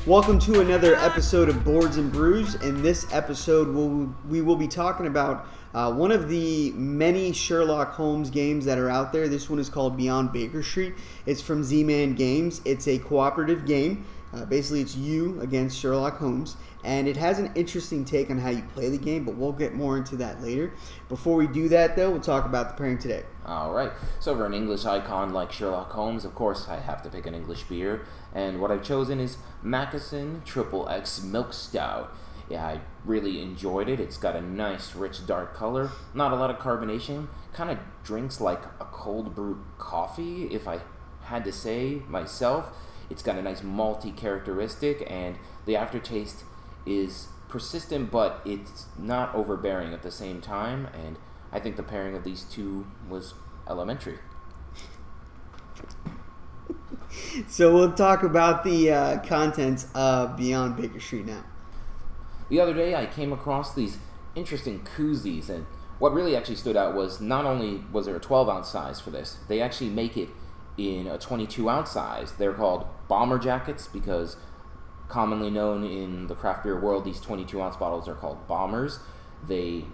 Welcome to another episode of Boards and Brews. In this episode, we will be talking about one of the many Sherlock Holmes games that are out there. This one is called Beyond Baker Street. It's from Z-Man Games. It's a cooperative game. Basically, it's you against Sherlock Holmes. And it has an interesting take on how you play the game, but we'll get more into that later. Before we do that, though, we'll talk about the pairing today. All right. So for an English icon like Sherlock Holmes, of course, I have to pick an English beer. And what I've chosen is Mackeson XXX Milk Stout. Yeah, I really enjoyed it. It's got a nice, rich, dark color. Not a lot of carbonation. Kind of drinks like a cold brew coffee, if I had to say myself. It's got a nice malty characteristic, and the aftertaste is persistent, but it's not overbearing at the same time. And I think the pairing of these two was elementary. So we'll talk about the contents of Beyond Baker Street now. The other day I came across these interesting koozies, and what really actually stood out was not only was there a 12-ounce size for this, they actually make it in a 22-ounce size. They're called bomber jackets because commonly known in the craft beer world, these 22-ounce bottles are called bombers. They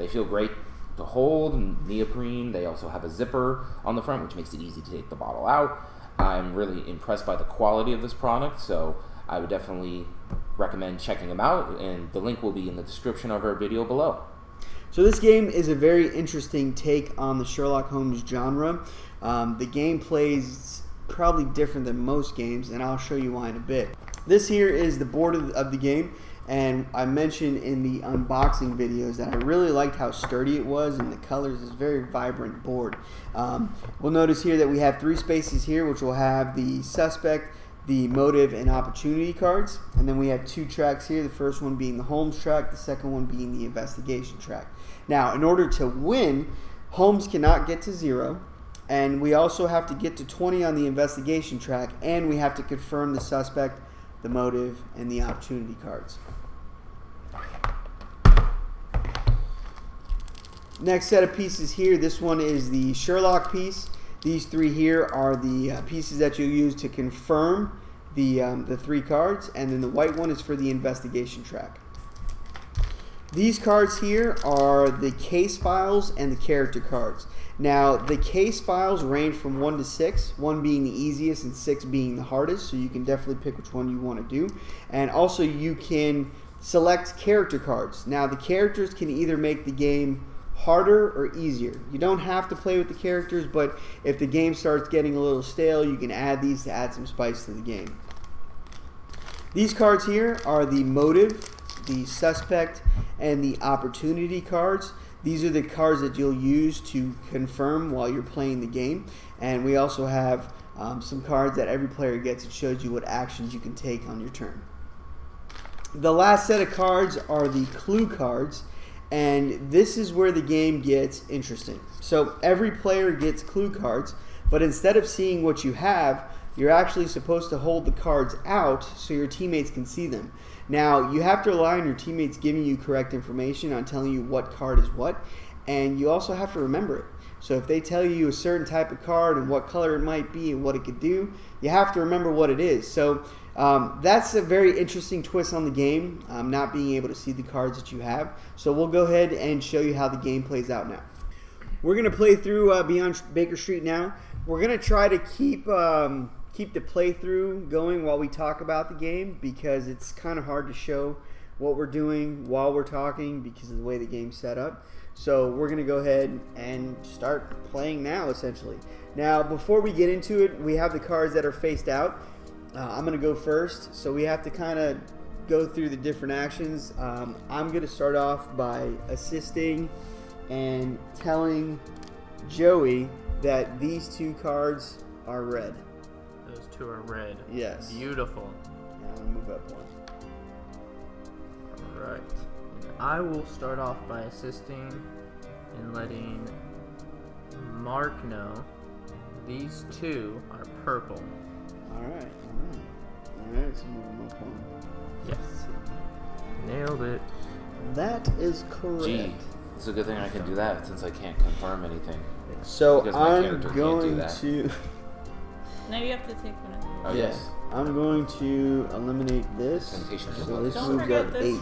feel great to hold, neoprene. They also have a zipper on the front, which makes it easy to take the bottle out. I'm really impressed by the quality of this product, so I would definitely recommend checking them out, and the link will be in the description of our video below. So this game is a very interesting take on the Sherlock Holmes genre. The game plays probably different than most games, and I'll show you why in a bit. This here is the board of the game, and I mentioned in the unboxing videos that I really liked how sturdy it was, and the colors is a very vibrant board. We'll notice here that we have 3 spaces here, which will have the suspect, the motive, and opportunity cards, and then we have 2 tracks here, the first one being the Holmes track, the second one being the investigation track. Now, in order to win, Holmes cannot get to 0, and we also have to get to 20 on the investigation track, and we have to confirm the suspect, the motive, and the opportunity cards. Next set of pieces here, this one is the Sherlock piece. These 3 here are the pieces that you'll use to confirm the 3 cards, and then the white one is for the investigation track. These cards here are the case files and the character cards. Now, the case files range from 1 to 6, 1 being the easiest and 6 being the hardest, so you can definitely pick which one you want to do. And also, you can select character cards. Now, the characters can either make the game harder or easier. You don't have to play with the characters, but if the game starts getting a little stale, you can add these to add some spice to the game. These cards here are the motive, the suspect, and the opportunity cards. These are the cards that you'll use to confirm while you're playing the game. And we also have some cards that every player gets. It shows you what actions you can take on your turn. The last set of cards are the clue cards, and this is where the game gets interesting. So every player gets clue cards, but instead of seeing what you have, you're actually supposed to hold the cards out so your teammates can see them. Now, you have to rely on your teammates giving you correct information on telling you what card is what, and you also have to remember it. So if they tell you a certain type of card and what color it might be and what it could do, you have to remember what it is. So that's a very interesting twist on the game, not being able to see the cards that you have. So we'll go ahead and show you how the game plays out now. We're going to play through Beyond Baker Street now. We're going to try to keep the playthrough going while we talk about the game, because it's kind of hard to show what we're doing while we're talking because of the way the game's set up. So we're going to go ahead and start playing now, essentially. Now, before we get into it, we have the cards that are faced out. I'm going to go first, so we have to kind of go through the different actions. I'm going to start off by assisting and telling Joey that these 2 cards are red. Those 2 are red. Yes. Beautiful. Now I'm going to move up 1. Alright. I will start off by assisting and letting Mark know these 2 are purple. Alright, so move up 1. Yes. Nailed it. That is correct. Gee, it's a good thing I can do that since I can't confirm anything. So Because my I'm character can't do going that. to... Now you have to take one of them. Oh, Yeah. yes. I'm going to eliminate this. Temptation to So love. this Don't moves forget up this 8. one.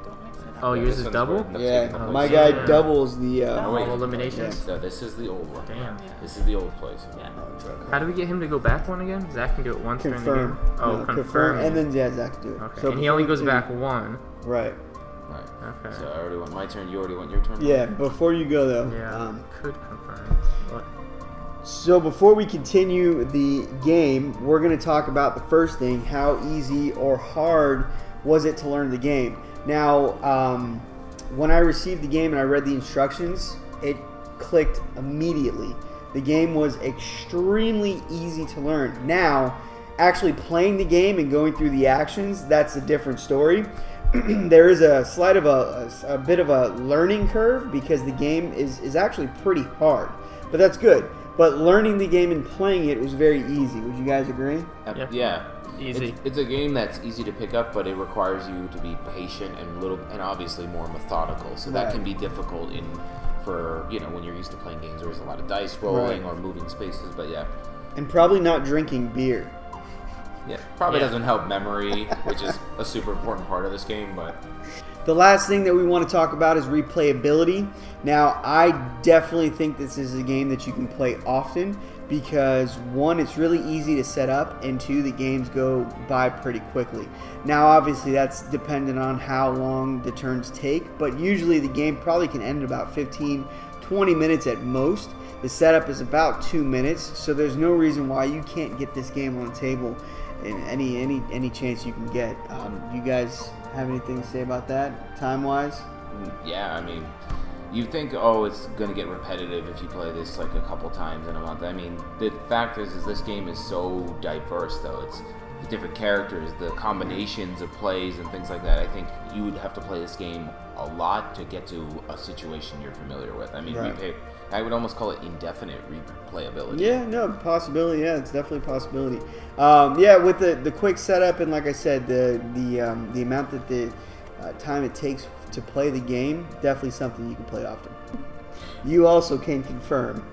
Don't mix it up. Oh, Yeah, yours this is one's double? where it ends up Yeah, taking the my place. guy Yeah. doubles the. Oh, wait. All eliminations? So this is the old one. Damn. Yeah. This is the old place. Yeah. How do we get him to go back one again? Zach can do it once during the Confirm. game. Oh, No, confirm. and then Zach can do it. Okay. So And he only before goes you- back one. Right. Right. Okay. So I already went my turn. You already went your turn. Yeah. Before you go though. Yeah. Could confirm. What? So before we continue the game, we're going to talk about the first thing: how easy or hard was it to learn the game? Now, when I received the game and I read the instructions, it clicked immediately. The game was extremely easy to learn. Now, actually playing the game and going through the actions, that's a different story. There is a slight of a bit of a learning curve because the game is actually pretty hard, but that's good. But learning the game and playing it was very easy. Would you guys agree? Yeah. Yeah. Easy. It's a game that's easy to pick up, but it requires you to be patient and obviously more methodical. So that Right. can be difficult for when you're used to playing games where there's a lot of dice rolling Right. or moving spaces. But yeah, And probably not drinking beer. probably Yeah. doesn't help memory, which is a super important part of this game. But The last thing that we want to talk about is replayability. Now, I definitely think this is a game that you can play often because, one, it's really easy to set up, and two, the games go by pretty quickly. Now, obviously, that's dependent on how long the turns take, but usually the game probably can end in about 15, 20 minutes at most. The setup is about 2 minutes, so there's no reason why you can't get this game on the table in any chance you can get. You guys have anything to say about that, time-wise? yeah, I mean, you think, oh, it's going to get repetitive if you play this like a couple times in a month. I mean, the fact is this game is so diverse, though. It's the different characters, the combinations of plays and things like that. I think you would have to play this game a lot to get to a situation you're familiar with. I mean, Right. I would almost call it indefinite replayability. Yeah, no, possibility. Yeah, it's definitely a possibility. Yeah, with the quick setup and like I said, the amount that the time it takes to play the game, definitely something you can play often. You also can confirm.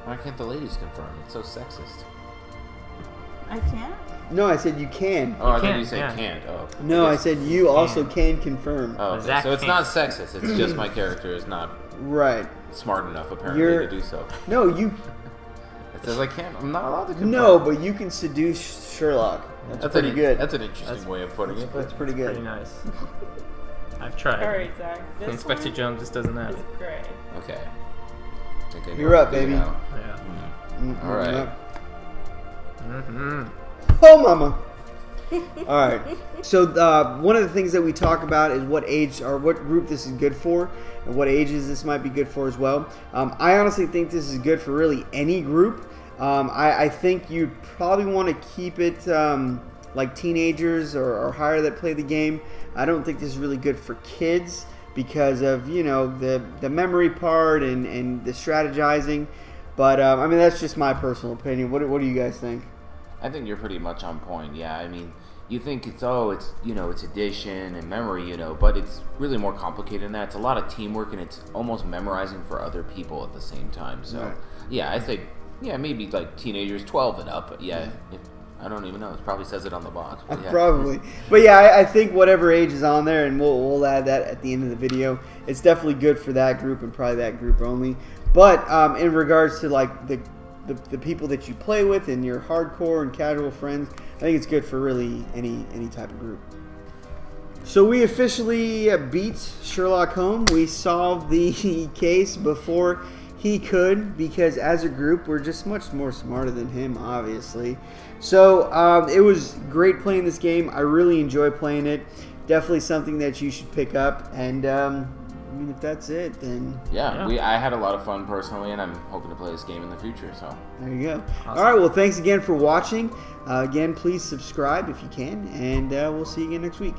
Why can't the ladies confirm? It's so sexist. I can't? No, I said you can. Oh, I thought can't, you said yeah. can't. Oh, No, I guess- said you also can confirm. Oh, okay. Zach So it's can't. not sexist. It's just my character is not Right. smart enough apparently You're- to do so. No, you. It says I can't. I'm not allowed to confirm. No, but you can seduce Sherlock. That's pretty good. That's an interesting way of putting it. That's pretty good. Pretty nice. I've tried. Alright, Zach. This Inspector one Jones just doesn't have is it. great. Okay. I think I know You're what up, to do baby. now. Yeah. Mm-hmm. All right. Mm-hmm. Oh, mama. All right. So one of the things that we talk about is what age or what group this is good for, and what ages this might be good for as well. I honestly think this is good for really any group. I think you probably want to keep it like teenagers or higher that play the game. I don't think this is really good for kids because of the memory part and the strategizing. But I mean that's just my personal opinion. What do you guys think? I think you're pretty much on point. Yeah, I mean, you think it's it's addition and memory, but it's really more complicated than that. It's a lot of teamwork and it's almost memorizing for other people at the same time. So, Right. yeah, I think maybe like teenagers 12 and up. But yeah, I don't even know. It probably says it on the box. But yeah. Probably. But yeah, I think whatever age is on there, and we'll add that at the end of the video, it's definitely good for that group and probably that group only. But in regards to like the people that you play with and your hardcore and casual friends, I think it's good for really any type of group. So we officially beat Sherlock Holmes. We solved the case before he could because as a group we're just much more smarter than him, obviously. So it was great playing this game. I really enjoy playing it. Definitely something that you should pick up. And I mean, if that's it, then Yeah, I had a lot of fun personally, and I'm hoping to play this game in the future. So there you go. Awesome. All right, well, thanks again for watching. Again, please subscribe if you can, and we'll see you again next week.